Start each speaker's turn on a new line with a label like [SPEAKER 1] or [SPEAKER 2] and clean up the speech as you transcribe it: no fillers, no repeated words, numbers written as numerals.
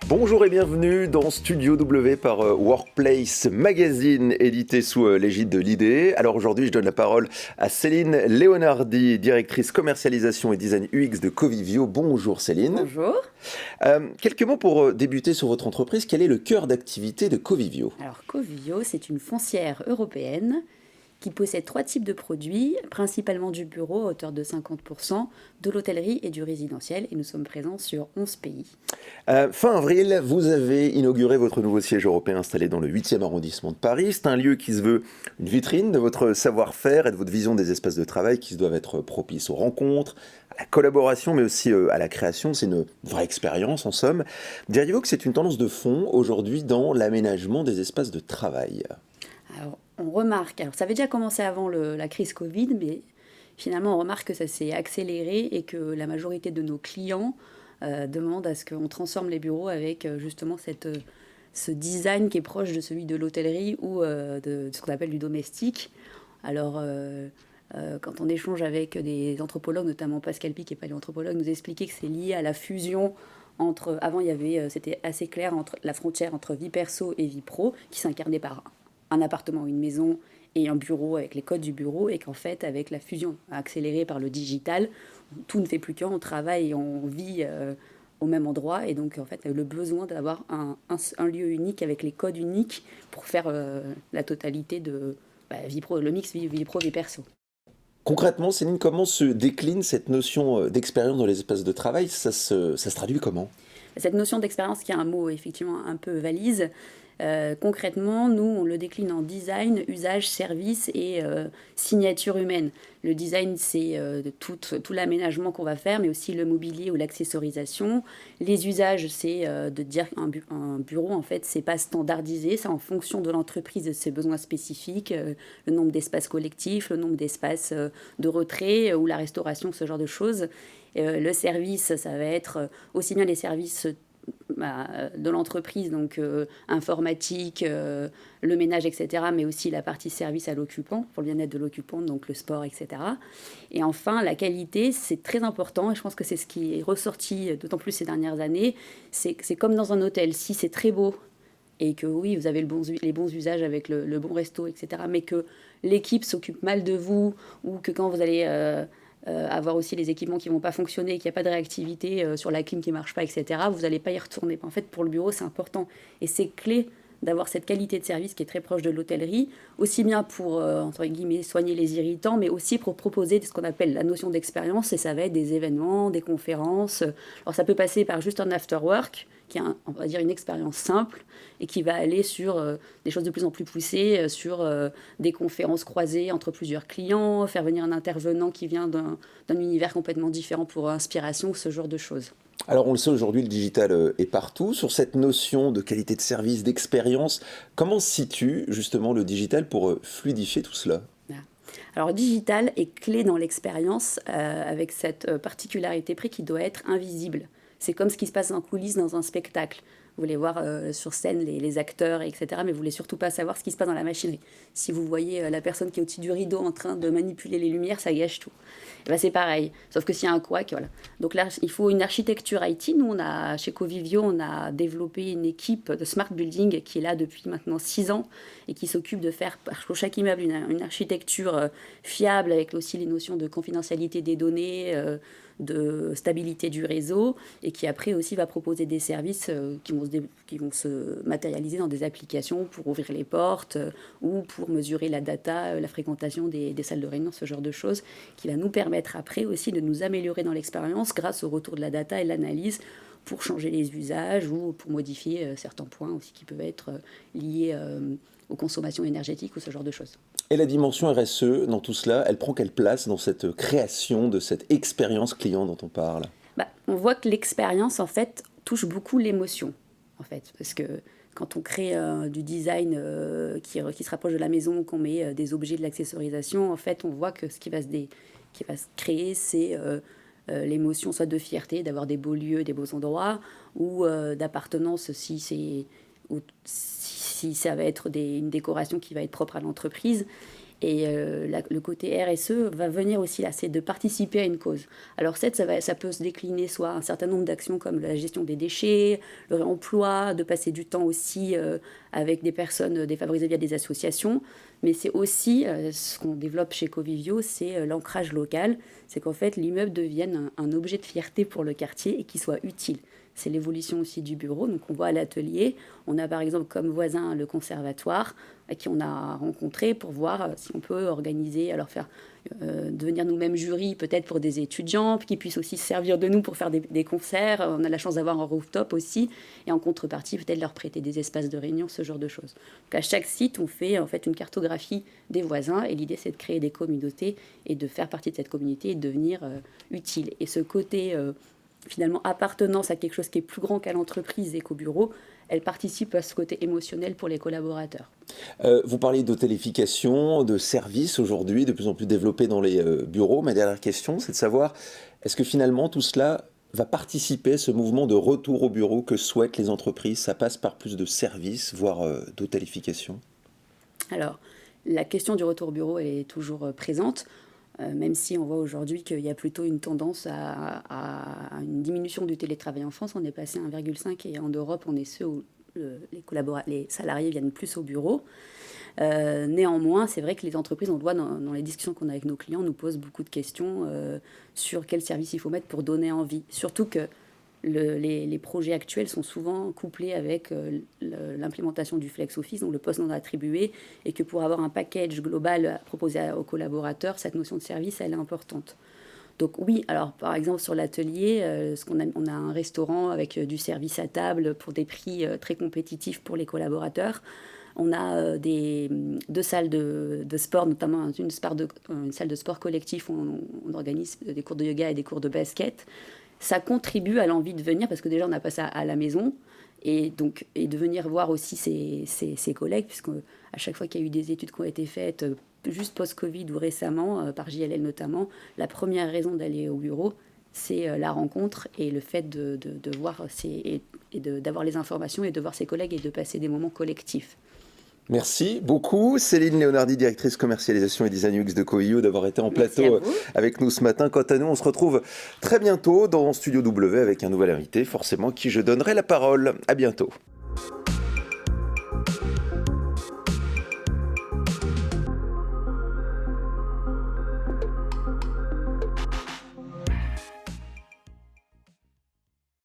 [SPEAKER 1] Bonjour et bienvenue dans Studio W par Workplace Magazine, édité sous l'égide de l'IDE. Alors aujourd'hui, je donne la parole à Céline Leonardi, directrice commercialisation et design UX de Covivio. Bonjour Céline.
[SPEAKER 2] Bonjour.
[SPEAKER 1] Quelques mots pour débuter sur votre entreprise. Quel est le cœur d'activité de Covivio ?
[SPEAKER 2] Alors Covivio, c'est une foncière européenne qui possède 3 types de produits, principalement du bureau à hauteur de 50%, de l'hôtellerie et du résidentiel, et nous sommes présents sur 11 pays.
[SPEAKER 1] Fin avril, vous avez inauguré votre nouveau siège européen installé dans le 8e arrondissement de Paris. C'est un lieu qui se veut une vitrine de votre savoir-faire et de votre vision des espaces de travail qui doivent être propices aux rencontres, à la collaboration, mais aussi à la création. C'est une vraie expérience en somme. Diriez-vous que c'est une tendance de fond aujourd'hui dans l'aménagement des espaces de travail ?
[SPEAKER 2] Alors on remarque, ça avait déjà commencé avant la crise Covid, mais finalement on remarque que ça s'est accéléré et que la majorité de nos clients demandent à ce qu'on transforme les bureaux avec justement ce design qui est proche de celui de l'hôtellerie ou de ce qu'on appelle du domestique. Alors quand on échange avec des anthropologues, notamment Pascal Pic, qui est paléanthropologue, nous expliquait que c'est lié à la fusion entre... Avant, c'était assez clair entre la frontière entre vie perso et vie pro, qui s'incarnait par un appartement ou une maison et un bureau avec les codes du bureau, et qu'en fait, avec la fusion accélérée par le digital, tout ne fait plus qu'un, on travaille et on vit au même endroit, et donc en fait, le besoin d'avoir un lieu unique avec les codes uniques pour faire la totalité de vie pro, le mix vie pro, vie perso.
[SPEAKER 1] Concrètement, Céline, comment se décline cette notion d'expérience dans les espaces de travail ? Ça se traduit comment ?
[SPEAKER 2] Cette notion d'expérience, qui est un mot effectivement un peu valise, concrètement, nous, on le décline en design, usage, service et signature humaine. Le design, c'est tout l'aménagement qu'on va faire, mais aussi le mobilier ou l'accessorisation. Les usages, c'est de dire qu'un bureau, en fait, c'est pas standardisé, c'est en fonction de l'entreprise et de ses besoins spécifiques, le nombre d'espaces collectifs, le nombre d'espaces de retrait ou la restauration, ce genre de choses. Le service, ça va être aussi bien les services de l'entreprise, donc informatique, le ménage, etc., mais aussi la partie service à l'occupant, pour le bien-être de l'occupant, donc le sport, etc. Et enfin, la qualité, c'est très important, et je pense que c'est ce qui est ressorti d'autant plus ces dernières années, c'est comme dans un hôtel, si c'est très beau, et que oui, vous avez les bons usages avec le bon resto, etc., mais que l'équipe s'occupe mal de vous, ou que quand vous allez... avoir aussi les équipements qui ne vont pas fonctionner, qu'il n'y a pas de réactivité sur la clim qui ne marche pas, etc., vous n'allez pas y retourner. En fait, pour le bureau, c'est important. Et c'est clé d'avoir cette qualité de service qui est très proche de l'hôtellerie, aussi bien pour, entre guillemets, soigner les irritants, mais aussi pour proposer ce qu'on appelle la notion d'expérience, et ça va être des événements, des conférences. Alors ça peut passer par juste un after-work, qui est, on va dire, une expérience simple, et qui va aller sur des choses de plus en plus poussées, sur des conférences croisées entre plusieurs clients, faire venir un intervenant qui vient d'un univers complètement différent pour inspiration, ce genre de choses.
[SPEAKER 1] Alors on le sait aujourd'hui, le digital est partout. Sur cette notion de qualité de service, d'expérience, comment se situe justement le digital pour fluidifier tout cela ?
[SPEAKER 2] Alors, digital est clé dans l'expérience avec cette particularité près qui doit être invisible. C'est comme ce qui se passe en coulisses dans un spectacle. Vous voulez voir sur scène les acteurs, etc., mais vous voulez surtout pas savoir ce qui se passe dans la machinerie. Si vous voyez la personne qui est au-dessus du rideau en train de manipuler les lumières, ça gâche tout. Et ben c'est pareil, sauf que s'il y a un couac, voilà. Donc là, il faut une architecture IT. Nous, chez Covivio, on a développé une équipe de smart building qui est là depuis maintenant 6 ans et qui s'occupe de faire pour chaque immeuble une architecture fiable, avec aussi les notions de confidentialité des données, de stabilité du réseau, et qui après aussi va proposer des services qui vont se matérialiser dans des applications pour ouvrir les portes ou pour mesurer la data, la fréquentation des salles de réunion, ce genre de choses, qui va nous permettre après aussi de nous améliorer dans l'expérience grâce au retour de la data et l'analyse pour changer les usages ou pour modifier certains points aussi qui peuvent être liés aux consommations énergétiques ou ce genre de choses.
[SPEAKER 1] Et la dimension RSE dans tout cela, elle prend quelle place dans cette création de cette expérience client dont on parle ?
[SPEAKER 2] On voit que l'expérience, en fait, touche beaucoup l'émotion, en fait, parce que quand on crée du design qui se rapproche de la maison, qu'on met des objets, de l'accessorisation, en fait, on voit que ce qui va se créer, c'est l'émotion soit de fierté, d'avoir des beaux lieux, des beaux endroits, ou d'appartenance si si ça va être une décoration qui va être propre à l'entreprise. Et le côté RSE va venir aussi là, c'est de participer à une cause. Alors ça peut se décliner soit un certain nombre d'actions comme la gestion des déchets, le réemploi, de passer du temps aussi avec des personnes défavorisées via des associations. Mais c'est aussi ce qu'on développe chez Covivio, c'est l'ancrage local. C'est qu'en fait l'immeuble devienne un objet de fierté pour le quartier et qu'il soit utile. C'est l'évolution aussi du bureau. Donc on voit à l'atelier, on a par exemple comme voisin le conservatoire, à qui on a rencontré pour voir si on peut organiser, alors faire devenir nous-mêmes jury peut-être pour des étudiants, qui puissent aussi se servir de nous pour faire des concerts. On a la chance d'avoir un rooftop aussi, et en contrepartie peut-être leur prêter des espaces de réunion, ce genre de choses. Donc à chaque site, on fait en fait une cartographie des voisins, et l'idée c'est de créer des communautés et de faire partie de cette communauté et de devenir utile. Et ce côté finalement appartenance à quelque chose qui est plus grand qu'à l'entreprise et qu'au bureau, elle participe à ce côté émotionnel pour les collaborateurs.
[SPEAKER 1] Vous parlez d'hôtelification, de services aujourd'hui, de plus en plus développés dans les bureaux. Ma dernière question, c'est de savoir, est-ce que finalement tout cela va participer à ce mouvement de retour au bureau que souhaitent les entreprises? Ça passe par plus de services, voire d'hôtelification?
[SPEAKER 2] Alors, la question du retour au bureau, elle est toujours présente. Même si on voit aujourd'hui qu'il y a plutôt une tendance à une diminution du télétravail en France. On est passé à 1,5 et en Europe, on est ceux où les salariés viennent plus au bureau. Néanmoins, c'est vrai que les entreprises, on le voit dans les discussions qu'on a avec nos clients, nous posent beaucoup de questions sur quel service il faut mettre pour donner envie. Surtout que les projets actuels sont souvent couplés avec l'implémentation du flex office, donc le poste non attribué, et que pour avoir un package global proposé aux collaborateurs, cette notion de service, elle est importante. Donc oui, alors par exemple sur l'atelier, on a un restaurant avec du service à table pour des prix très compétitifs pour les collaborateurs. On a deux salles de sport, notamment une salle de sport collectif où on organise des cours de yoga et des cours de basket. Ça contribue à l'envie de venir parce que déjà on n'a pas ça à la maison et de venir voir aussi ses collègues, puisque à chaque fois qu'il y a eu des études qui ont été faites juste post-Covid ou récemment, par JLL notamment, la première raison d'aller au bureau, c'est la rencontre et le fait de voir d'avoir les informations et de voir ses collègues et de passer des moments collectifs.
[SPEAKER 1] Merci beaucoup Céline Léonardi, directrice commercialisation et design UX de Covivio, d'avoir été en plateau avec nous ce matin. Quant à nous, on se retrouve très bientôt dans Studio W avec un nouvel invité, forcément, qui je donnerai la parole. À bientôt.